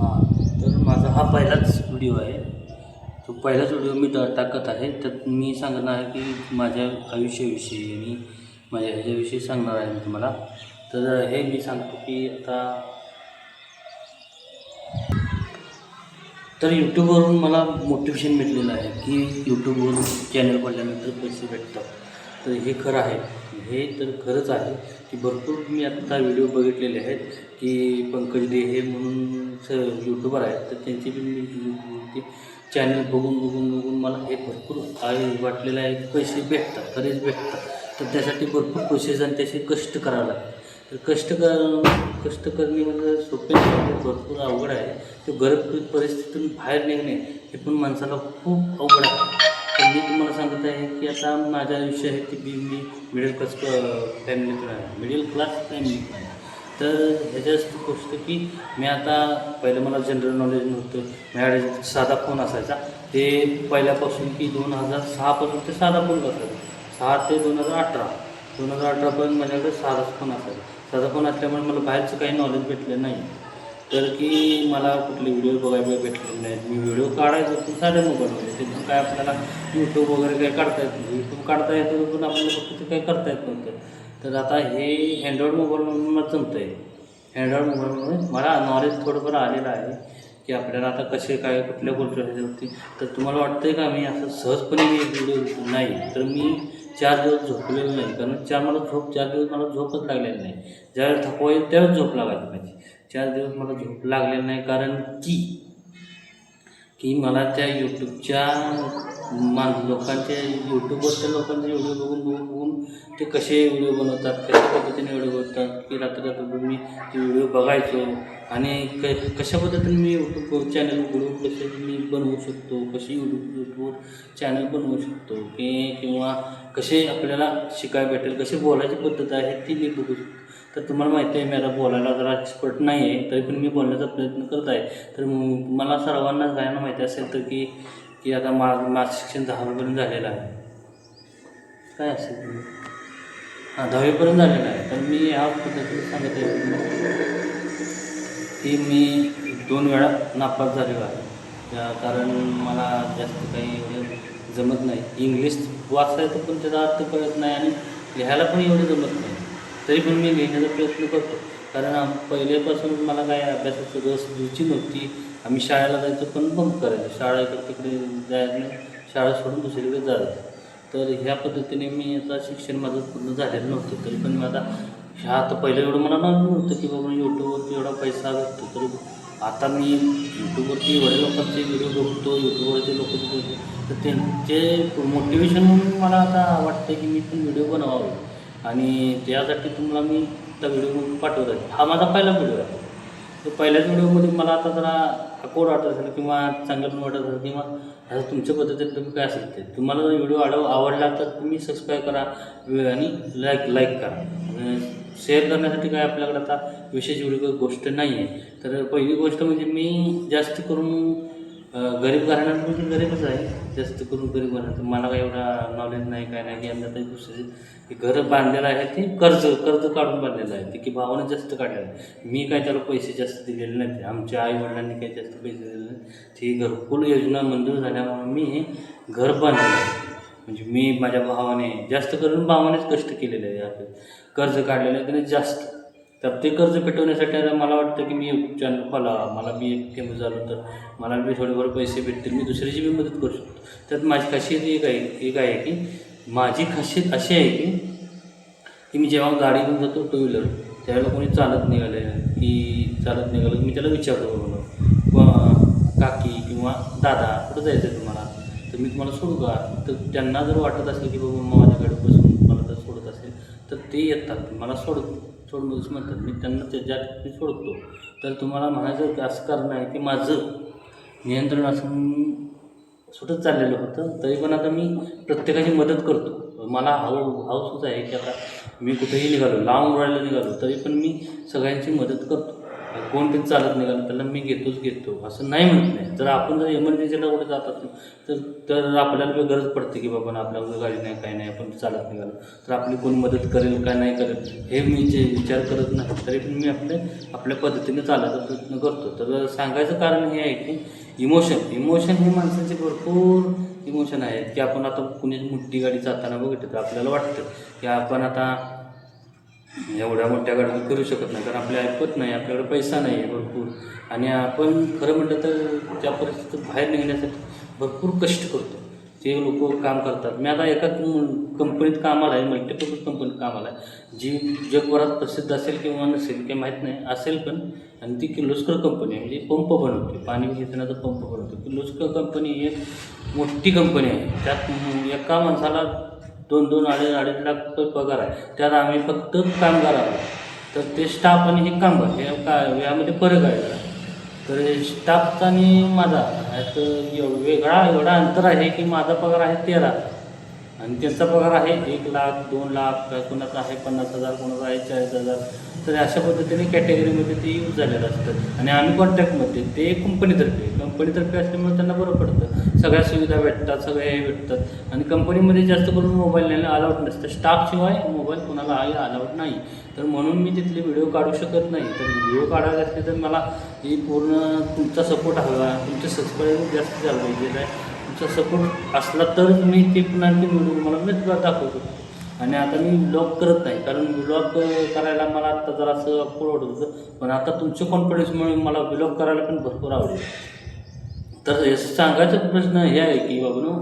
हां, तर माझा हा पहिलाच व्हिडिओ आहे. तो पहिलाच व्हिडिओ मी टाकत आहे. त्यात मी सांगणार आहे की माझ्या आयुष्याविषयी आणि माझ्या ह्याच्याविषयी सांगणार आहे मी तुम्हाला. तर हे मी सांगतो की आता तर यूट्यूबवरून मला मोटिवेशन मिळालेलं आहे की यूट्यूबवरून चॅनल खोलल्यानंतर पैसे भेटतात. तर हे खरं आहे. हे तर खरंच आहे की भरपूर मी आत्ता व्हिडिओ बघितलेले आहेत की पंकज डे हे म्हणून यूट्यूबर आहेत. तर त्यांचे बी मी चॅनल बघून मला हे भरपूर वाटलेलं आहे की पैसे भेटतात, खरेच भेटतात. तर त्यासाठी भरपूर प्रोसेस आणि त्याचे कष्ट करावे लागतात. तर कष्ट करणे म्हणजे सोपे नाही, भरपूर अवघड आहे. तो गरीब परिस्थितीतून बाहेर निघणे हे पण माणसाला खूप अवघड आहे. तर मी तुम्हाला सांगत आहे की आता माझं आयुष्य आहे की मी मिडल क्लास फॅमिलीतून आहे, मिडल क्लास फॅमिलीतून आहे. तर ह्याच्याच गोष्ट की मी आता पहिलं मला जनरल नॉलेज नव्हतं. माझ्याकडे साधा फोन असायचा. ते पहिल्यापासून की 2006 ते साधा फोन असायचा. 6 ते 2018 माझ्याकडे साधाच फोन असायचा. साधा फोन असल्यामुळे मला बाहेरचं काही नॉलेज भेटलं नाही. तर की मला कुठले व्हिडिओ बघायला भेटले नाहीत. मी व्हिडिओ काढायचो पण साध्या मोबाईलमध्ये. तिथून काय आपल्याला यूट्यूब वगैरे काही काढता येत नाही. यूट्यूब काढता येतं पण आपल्याला फक्त ते काही करता येत नव्हतं. तर आता हे अँड्रॉईड मोबाईलमधून मला जमतं आहे. अँड्रॉईड मोबाईलमुळे मला नॉलेज थोडंफार आलेलं आहे की आपल्याला आता कसे काय कुठल्या गोष्टी ह्याच्यावरती. तर तुम्हाला वाटतं आहे का मी असं सहजपणे मी व्हिडिओ नाही. तर मी 4 दिवस झोपलेलो नाही. कारण 4 दिवस मला झोपच लागलेली नाही. ज्यावेळेस थकवा येईल त्यावेळेस झोप लागायची माझी. 4 दिवस मला झोप लागलेली नाही कारण की मला त्या यूट्यूबच्या यूट्यूबवरच्या लोकांचे व्हिडिओ बघून ते कसे व्हिडिओ बनवतात, कशा पद्धतीने व्हिडिओ बनवतात की रात्र मी ते व्हिडिओ बघायचो आणि कशा पद्धतीने मी यूट्यूब चॅनल व्हिडिओ कसे मी बनवू शकतो, कशी यूट्यूबवर चॅनल बनवू शकतो किंवा कसे आपल्याला शिकायला भेटेल, कशी बोलायची पद्धत आहे ती मी बघू शकतो. तर तुम्हाला माहिती आहे मला बोलायला जरा एक्सपर्ट नाही आहे, तरी पण मी बोलण्याचा प्रयत्न करत आहे. तर मला सर्वांना सगळ्यांना माहिती असेल तर की की आता माझं शिक्षण 10वीपर्यंत झालेलं आहे. काय असेल हां 10वीपर्यंत झालेलं आहे. तर मी ह्या पद्धतीने सांगत आहे की मी 2 वेळा नापास झालेलो आहे. कारण मला जास्त काही एवढं जमत नाही. इंग्लिश वाचायचं पण त्याचा अर्थ कळत नाही आणि लिहायला पण एवढं जमत नाही. तरी पण मी लिहिण्याचा प्रयत्न करतो. कारण पहिल्यापासून मला काय अभ्यासाचं रुची नव्हती. आम्ही शाळेला जायचो पण बंक करायचो. शाळा इकडे तिकडे जायचं नाही. शाळा सोडून दुसरीकडे जायचं. तर ह्या पद्धतीने मी आता शिक्षण माझं पूर्ण झालेलं नव्हतं. तरी पण मी आता पहिलं एवढं मला नव्हतं की बाबा यूट्यूबवरती एवढा पैसा भेटतो. तर आता मी यूट्यूबवरती एवढ्या लोकांचे व्हिडिओ बघतो, यूट्यूबवरचे लोक बघतो. तर त्यांचे मोटिवेशन म्हणून मला आता वाटतं की मी पण व्हिडिओ बनवावे आणि त्यासाठी तुम्हाला मी आता व्हिडिओ पाठवत आहे. हा माझा पहिला व्हिडिओ आहे. तर पहिल्याच व्हिडिओमध्ये मला आता जरा अकवर्ड वाटत असेल किंवा चांगलं पण वाटत असेल किंवा असं तुमच्या पद्धतीने तुम्ही काय असेल ते. तुम्हाला जर व्हिडिओ आवडला तर तुम्ही सबस्क्राईब करा आणि लाईक करा. शेअर करण्यासाठी काय आपल्याकडे आता विशेष एवढी गोष्ट नाही आहे. तर पहिली गोष्ट म्हणजे मी जास्त करून गरीब घराण्यात म्हणजे गरीबच आहे. जास्त करून गरीब घराण्यात मला काही एवढा नॉलेज नाही काय नाही की आम्ही आता दुसरी घरं बांधलेलं आहे ते कर्ज काढून बांधलेलं आहे ते की भावानं जास्त काढलेलं आहे. मी काय त्याला पैसे जास्त दिलेले नाहीत. आमच्या आईवडिलांनी काही जास्त पैसे दिलेले नाहीत. ती घरकुल योजना मंजूर झाल्यामुळे मी हे घर बांधलेलं आहे. म्हणजे मी माझ्या भावाने जास्त करून भावानेच कष्ट केलेले आहे. कर्ज काढलेलं आहे त्याने जास्त. तर ते कर्ज पेटवण्यासाठी आता मला वाटतं की मी यूट्यूब चॅनल खोलावा. मला मी एक फेमस झालो तर मला बी थोडेफार पैसे भेटतील. मी दुसऱ्याची बी मदत करू शकतो. त्यात माझी खासियत एक आहे की माझी खासियत अशी आहे की मी जेव्हा गाडी घेऊन जातो टू व्हीलर त्यावेळेला कोणी चालत निघालं मी त्याला विचारतो बाबा काकी किंवा दादा कुठं जायचं आहे तुम्हाला तर मी तुम्हाला सोडू का. तर त्यांना जर वाटत असेल की बाबा माझ्या गाडीत बसून मला जर सोडत असेल तर ते येतात मला सोडूनच म्हणतात. मी त्यांना त्याच्या ठिकाणी सोडतो. तर तुम्हाला म्हणायचं असं कारण आहे की माझं नियंत्रण असून सुटत चाललेलं होतं. तरी पण आता मी प्रत्येकाची मदत करतो. मला हौसच आहे की आता मी कुठेही निघालो लाँग ड्राईव्हला निघालो तरी पण मी सगळ्यांची मदत करतो. कोण पण चालत निघालं त्याला मी घेतो असं नाही म्हणत नाही. जर आपण जर इमर्जन्सीला कुठे जात असतो तर तर आपल्याला गरज पडते की बाबा आपल्याला गाडी नाही काय नाही आपण चालत निघालो तर आपली कोण मदत करेल काय नाही करेल हे मी जे विचार करत नाही. तरी पण मी आपल्या पद्धतीने चालायचा प्रयत्न करतो. तर सांगायचं कारण हे आहे की इमोशन हे माणसाचे भरपूर इमोशन आहेत की आपण आता कुणी मोठी गाडी चालताना बघितलं तर आपल्याला वाटतं की आपण आता एवढ्या मोठ्या गाड्या करू शकत नाही कारण आपल्या ऐकत नाही, आपल्याकडे पैसा नाही आहे भरपूर आणि आपण खरं म्हटलं तर त्या परिस्थितीत बाहेर निघण्यासाठी भरपूर कष्ट करतो. ते लोक काम करतात. मी आता एका कंपनीत कामाला आहे, मल्टीपर्पज कंपनीत कामाला आहे, जी जगभरात प्रसिद्ध असेल किंवा नसेल काही माहीत नाही, असेल पण. आणि ती किर्लोस्कर कंपनी आहे, म्हणजे पंप बनवते, पाणी घेतानाचा पंप बनवते. किर्लोस्कर कंपनी ही एक मोठी कंपनी आहे. त्यात एका माणसाला 2-2, 2.5 लाख रुपये पगार आहे. त्यात आम्ही फक्त कामगार आहोत. तर ते स्टाफ आणि हे कामगार यामध्ये फरक आहे जरा. तर स्टाफचा आणि माझा यात एवढा अंतर आहे की माझा पगार आहे 13 आणि त्यांचा पगार आहे 1 लाख 2 लाख, कोणाचा आहे 50,000, कोणाचा आहे 40,000. तर अशा पद्धतीने कॅटेगरीमध्ये ते यूज झालेलं असतं. आणि आम्ही कॉन्टॅक्टमध्ये ते कंपनीतर्फे असल्यामुळे त्यांना बरं पडतं. सगळ्या सुविधा भेटतात, सगळे हे भेटतात. आणि कंपनीमध्ये जास्त करून मोबाईल न्यायला अलाउड नसतं. स्टाफशिवाय मोबाईल कोणालाही अलाउड नाही. तर म्हणून मी तिथले व्हिडिओ काढू शकत नाही. तर व्हिडिओ काढायचे असले तर मला ही पूर्ण तुमचा सपोर्ट हवा, तुमचे सबस्क्रायबर जास्त झालं पाहिजे आहे. तुमचा सपोर्ट असला तरच मी ते पुन्हा आणखी व्हिडिओ तुम्हाला मी तुला दाखवतो. आणि आता मी ब्लॉग करत नाही कारण ब्लॉग करायला मला आत्ता जरा असं अपलोड होत होतं. पण आता तुमच्या कॉन्फिडन्समुळे मला ब्लॉग करायला पण भरपूर आवडेल. तर असं सांगायचा प्रश्न हे आहे की बाबा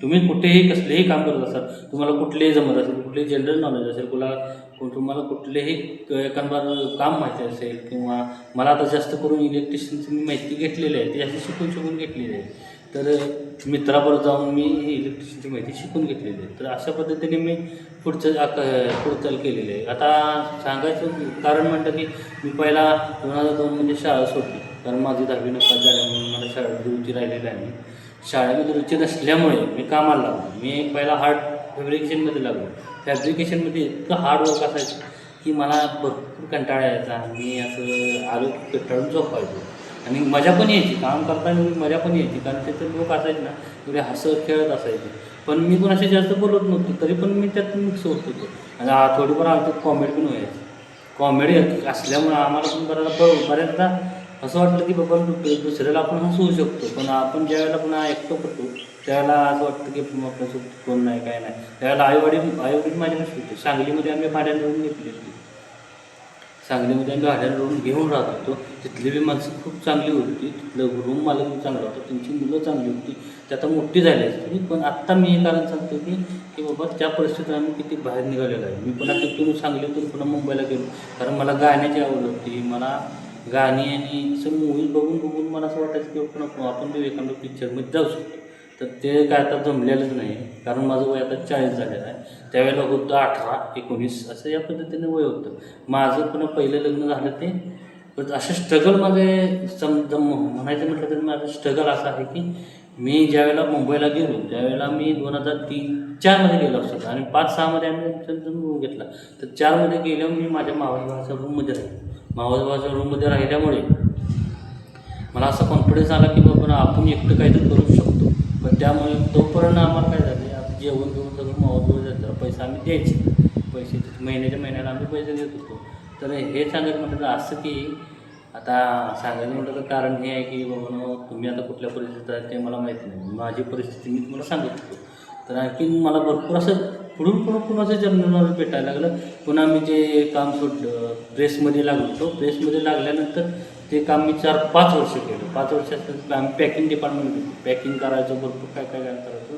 तुम्ही कुठेही कसलेही काम करत असाल, तुम्हाला कुठलेही जमत असेल, कुठलेही जनरल नॉलेज असेल, तुम्हाला कुठलेही एखादा काम माहिती असेल किंवा मला आता जास्त करून इलेक्ट्रिशियनची मी माहिती घेतलेली आहे, ती अशी शिकून घेतलेली आहे. तर मित्राबरोबर जाऊन मी इलेक्ट्रिशियनची माहिती शिकून घेतलेली आहे. तर अशा पद्धतीने मी पुढचाल केलेली आहे. आता सांगायचं कारण म्हणतं की मी पहिला 2002मध्ये शाळा सोडली कारण माझी 10वी नापास झाल्यामुळे मला शाळेमध्ये रुची राहिलेली आहे. शाळेमध्ये रुची नसल्यामुळे मी कामाला लागलो. मी पहिला फॅब्रिकेशनमध्ये लागलो. फॅब्रिकेशनमध्ये इतकं हार्ड वर्क असायचं की मला भरपूर कंटाळा यायचा. मी असं आलो की कंटाळून झोपायचो आणि मजा पण यायची. काम करताना मजा पण यायची कारण तिथे लोक असायचे ना एवढे हसत खेळत असायचे. पण मी पण असे जास्त बोलत नव्हतो तरी पण मी त्यात मिक्स होत होतो. आणि थोडीफार आमच्यात कॉमेडी पण व्हायची. कॉमेडी असल्यामुळं आम्हाला पण बऱ्याचदा असं वाटलं की बाबा दुसऱ्याला आपण हसवू शकतो. पण आपण ज्यावेळेला पुन्हा एकटं पडतो त्यावेळेला असं वाटतं की आपल्यासोबत कोण नाही काय नाही. त्यावेळेला आईवडील माझ्यापाशी होते. सांगलीमध्ये आम्ही भाड्यानं राहून घेतली होती. सांगलीमध्ये आम्ही भाड्यानं राहून घेऊन राहत होतो. तिथली बी माणसं खूप चांगली होती. तिथलं रूम मालक बी चांगला होता. त्यांची मुलं चांगली होती. ते आता मोठी झाली असते. पण आत्ता मी हे कारण सांगतो की बाबा त्या परिस्थितीत आम्ही किती बाहेर निघालेलो आहे. मी पुन्हा तिथून सांगलीतून पुन्हा मुंबईला गेलो कारण मला गाण्याची आवड होती. मला गाणी आणि असं मूवी बघून मला असं वाटायचं की पण आपण बी एखादं पिक्चरमध्ये जाऊ शकतो. तर ते काय आता जमलेलंच नाही कारण माझं वय आता 40 झालेलं आहे. त्यावेळेला होतं 18-19 असं या पद्धतीने वय होतं माझं. पुन्हा पहिलं लग्न झालं ते. पण असं स्ट्रगल माझे म्हणायचं म्हटलं तर माझं स्ट्रगल असं आहे की मी ज्यावेळेला मुंबईला गेलो त्यावेळेला मी 2003-4मध्ये गेलो असतो आणि 5-6मध्ये आम्ही रूम घेतला. तर 4मध्ये गेल्यावर मी माझ्या मावसभावाच्या रूममध्ये राहिलो. मावसभावाच्या रूममध्ये राहिल्यामुळे मला असा कॉन्फिडन्स आला की बाबा आपण एकटं काहीतरी करू शकतो. पण त्यामुळे तोपर्यंत आम्हाला काय झाले आता जेवण घेऊन सगळं मावसभाव जायचं पैसा आम्ही द्यायचे. पैसे महिन्याला आम्ही पैसे देत होतो. तर हे सांगायचं म्हटलं तर असं की आता सांगायचं म्हटलं तर कारण हे आहे की बाबा तुम्ही आता कुठल्या परिस्थितीत आहे ते मला माहीत नाही. माझी परिस्थिती मी तुम्हाला सांगत होतो. तर आणखी मला भरपूर असं पुढून असं जनरल नॉलेज भेटायला लागलं. पुन्हा मी जे काम सोडलं प्रेसमध्ये लागलो होतो. प्रेसमध्ये लागल्यानंतर ते काम मी 4-5 वर्ष केलं. 5 वर्षाचं आम्ही पॅकिंग डिपार्टमेंट होतो. पॅकिंग करायचं भरपूर काय करायचं.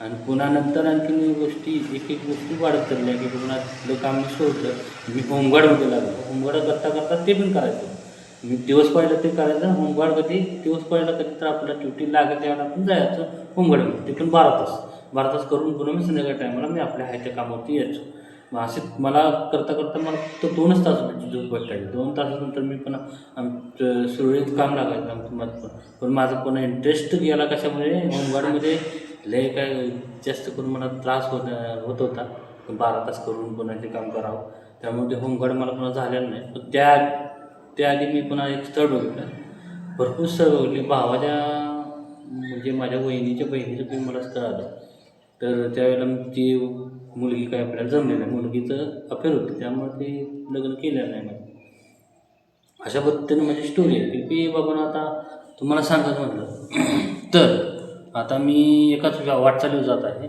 आणि पुन्हा नंतर आणखीन गोष्टी एक गोष्टी वाढत चालल्या की पुन्हा तिथलं काम मी सोडलं. मी होमगार्डमध्ये लागलो. होमगार्ड करता ते पण करायचं. मी दिवस पाहिलं ते करायचं. होमगार्ड दिवस पाहिलं कधी तर आपल्या ड्युटी लागत त्यावेळेला आपण जायचं होमगार्डमध्ये. ते पण 12 तास करून पुन्हा मी संध्याकाळी टायमाला मी आपल्या हायच्या कामावरती यायचो. मग असे मला करता मला फक्त 2च तास झोप भेटायची. 2 तासानंतर मी पण सुरळीत काम लागायचं आमचं. पण माझं पण इंटरेस्ट गेला कशामुळे होमगार्डमध्ये लय काय जास्त करून मला त्रास होत होता. 12 तास करून पुन्हा ते काम करावं त्यामुळे ते होमगार्ड मला पुन्हा झालेलं नाही. पण त्या त्याआधी मी पुन्हा एक स्थळ बघितलं, भरपूर स्थळ बघितली. भावाच्या म्हणजे माझ्या वहिनीच्या बहिणीचं पण मला स्थळ आलं. तर त्यावेळेला ती मुलगी काय आपल्याला जमली नाही, मुलगीचं अफेअर होतं, त्यामुळे ते लग्न केलेलं नाही मला. अशा पद्धतीनं माझी स्टोरी आहे की बाबा आता तुम्हाला सांगायचं म्हटलं तर आता मी एकाच वाटचालीवर जात आहे.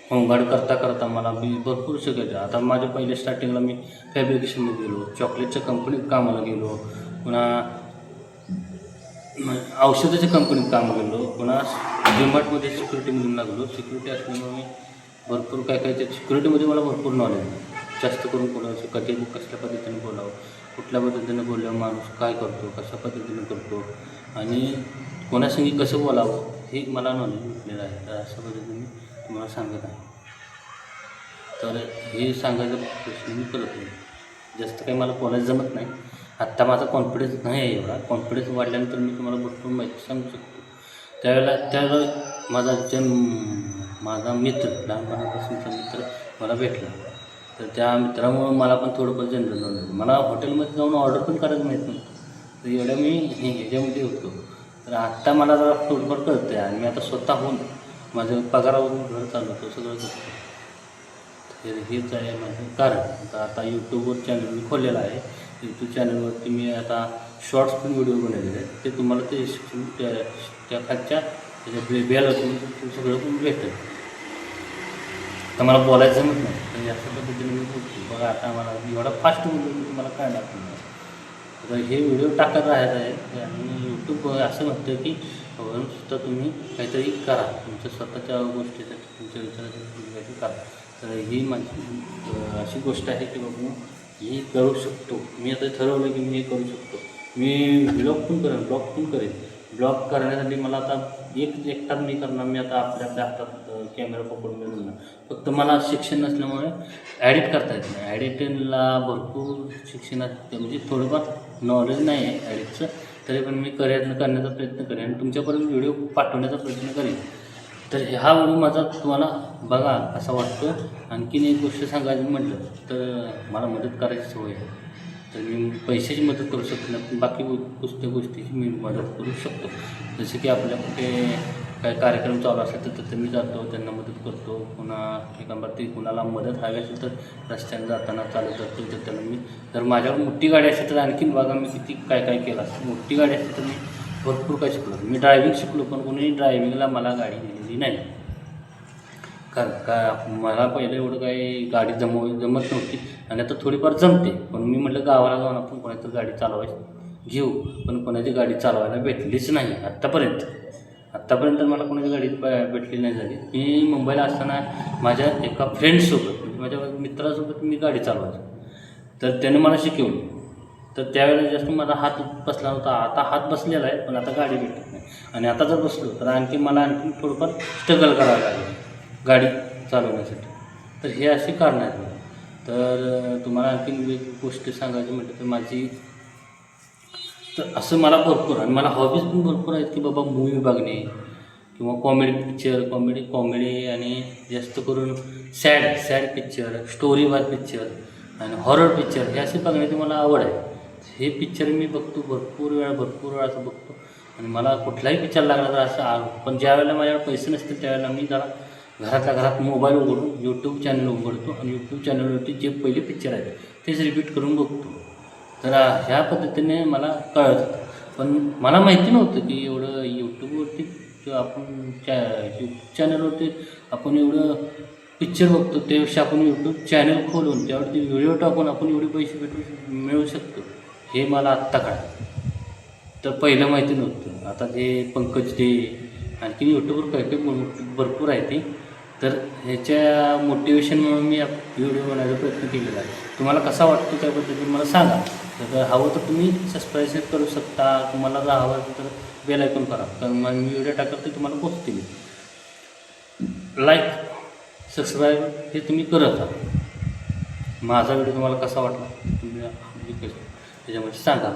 होमगार्ड करता करता मला मी भरपूर शिकायचं. आता माझ्या पहिल्या स्टार्टिंगला मी फॅब्रिकेशनमध्ये गेलो, चॉकलेटच्या कंपनीत कामाला गेलो, पुन्हा औषधाच्या कंपनीत काम गेलो, पुन्हा डीमार्टमध्ये सिक्युरिटीमधून लागलो. सिक्युरिटी असल्यामुळे मी भरपूर काय काय त्या सिक्युरिटीमध्ये मला भरपूर नॉलेज आहे. जास्त करून कोणाचं कधी कसल्या पद्धतीने बोलावं, कुठल्या पद्धतीने बोलल्यावर माणूस काय करतो, कशा पद्धतीने करतो आणि कोणासंगी कसं बोलावं हे मला नॉलेज भेटलेलं आहे. तर अशा पद्धतीने मी तुम्हाला सांगत आहे. तर हे सांगायचा प्रश्न मी करत नाही. जास्त काही मला बोलायचं जमत नाही. आत्ता माझा कॉन्फिडन्स नाही आहे एवढा. कॉन्फिडन्स वाढल्यानंतर मी तुम्हाला भरपूर माहिती सांगू शकतो. त्यावेळेला माझा मित्र, लहानपणापासूनचा मित्र मला भेटला. तर त्या मित्रामुळं मला पण थोडंफार जनरल नॉलेज. मला हॉटेलमध्ये जाऊन ऑर्डर पण करायचं माहीत नव्हतं. तर एवढ्या मी ह्याच्यामध्ये होतो. तर आत्ता मला जरा थोडंफार कळतं आहे आणि मी आता स्वतःहून माझं पगारावरून घर चालवतो, सगळं करतो. तर हेच आहे माझं कारण. आता यूट्यूबवर चॅनल मी खोललेलं आहे. यूट्यूब चॅनलवरती मी आता शॉर्ट्स पण व्हिडिओ बनवलेले आहेत. ते तुम्हाला ते त्या खालच्या त्याच्या बेल सगळं पण भेटेल. तर मला बोलायचं जमत नाही, तर अशा पद्धतीने मी बोलतो. बघा आता मला एवढा फास्ट बोलतो की तुम्हाला काय लागतं. तर हे व्हिडिओ टाकत राहायचं आहे आणि यूट्यूब असं म्हणतं की सुद्धा तुम्ही काहीतरी करा, तुमच्या स्वतःच्या गोष्टीसाठी, तुमच्या विचारासाठी काहीतरी करा. तर ही माझी अशी गोष्ट आहे की बाबा ही करू शकतो. मी आता ठरवलं की मी हे करू शकतो. मी ब्लॉग पण करेन, ब्लॉग पण करेन. ब्लॉग करण्यासाठी मला आता एकटाच मी करणार. मी आता आपल्या हातात कॅमेरा पकडून मिळून. फक्त मला शिक्षण नसल्यामुळे ॲडिट करता येत नाही. ॲडिटिंगला भरपूर शिक्षण असते, म्हणजे थोडंफार नॉलेज नाही आहे ॲडिटचं. तरी पण मी करण्याचा प्रयत्न करेन आणि तुमच्यापर्यंत व्हिडिओ पाठवण्याचा प्रयत्न करेन. तर हा व्हिडिओ माझा तुम्हाला बघा असा वाटतो. आणखीन एक गोष्ट सांगायचं म्हटलं तर मला मदत करायची सवय आहे. तर मी पैशाची मदत करू शकतो नाही, बाकी पुस्तक गोष्टीची मी मदत करू शकतो. जसे की आपल्या कुठे काय कार्यक्रम चालू असेल तर तिथे मी जातो, त्यांना मदत करतो. पुन्हा कुणाला मदत हवी असेल तर रस्त्याने जाताना चालत जातो. तर त्यांना मी, जर माझ्याकडे मोठी गाडी असेल तर आणखीन बघा मी किती काय काय केलं असतं. मोठी गाडी असेल तर मी भरपूर काय शिकलो. मी ड्रायव्हिंग शिकलो, पण कोणी ड्रायव्हिंगला मला गाडी दिलेली नाही. कारण का मला पहिलं एवढं काही गाडी जमत नव्हती आणि आता थोडीफार जमते. पण मी म्हटलं गावाला जाऊन आपण कोणाची गाडी चालवायची घेऊ, पण कोणाची गाडी चालवायला भेटलीच नाही आत्तापर्यंत मला कोणाची गाडी भेटली नाही झाली. मी मुंबईला असताना माझ्या एका फ्रेंडसोबत, म्हणजे माझ्या मित्रासोबत मी गाडी चालवायचो. तर त्याने मला शिकवली. तर त्यावेळेला जास्त माझा हात बसला नव्हता. आता हात बसलेला आहे, पण आता गाडी भेटत नाही. आणि आता जर बसलो तर मला आणखी थोडंफार स्ट्रगल करावं लागेल गाडी चालवण्यासाठी. तर हे अशी कारणं आहेत. तर तुम्हाला आणखीन एक गोष्ट सांगायची म्हटलं तर माझी, तर असं मला भरपूर आणि मला हॉबीज पण भरपूर आहेत की बाबा मूवी बघणे किंवा कॉमेडी पिक्चर, कॉमेडी आणि जास्त करून सॅड पिक्चर, स्टोरीवार पिक्चर आणि हॉरर पिक्चर हे असे बघण्याची मला आवड आहे. हे पिक्चर मी बघतो भरपूर वेळा असं बघतो. आणि मला कुठलाही पिक्चर लागला तर असं, पण ज्या वेळेला माझ्याकडे पैसे नसतील त्यावेळेला मी जरा घरातल्या घरात मोबाईल उघडून यूट्यूब चॅनल उघडतो आणि यूट्यूब चॅनलवरती जे पहिले पिक्चर आहेत तेच रिपीट करून बघतो. तर ह्या पद्धतीने मला कळत होतं. पण मला माहिती नव्हतं की एवढं यूट्यूबवरती किंवा आपण यूट्यूब चॅनलवरती आपण एवढं पिक्चर बघतो, त्यापेक्षा आपण यूट्यूब चॅनल खोलून त्यावरती व्हिडिओ टाकून आपण एवढे पैसे मिळवू शकतो, हे मला आत्ता कळलं. तर पहिलं माहिती नव्हतं. आता ते पंकज दे आणखी यूट्यूबवर काही भरपूर आहे ते. तर ह्याच्या मोटिवेशन म्हणून मी व्हिडिओ बनवायचा प्रयत्न केलेला आहे. तुम्हाला कसा वाटतो त्याबद्दल मला सांगा. तर हवं तर तुम्ही सबस्क्राईब करू शकता. तुम्हाला जर हवं असेल तर बेल आयकॉन करा, कारण मी व्हिडिओ टाकतो ते तुम्हाला पोचतील. लाईक सबस्क्राईब हे तुम्ही करत राहा. माझा व्हिडिओ तुम्हाला कसा वाटला तुम्ही त्याच्यामध्ये सांगा.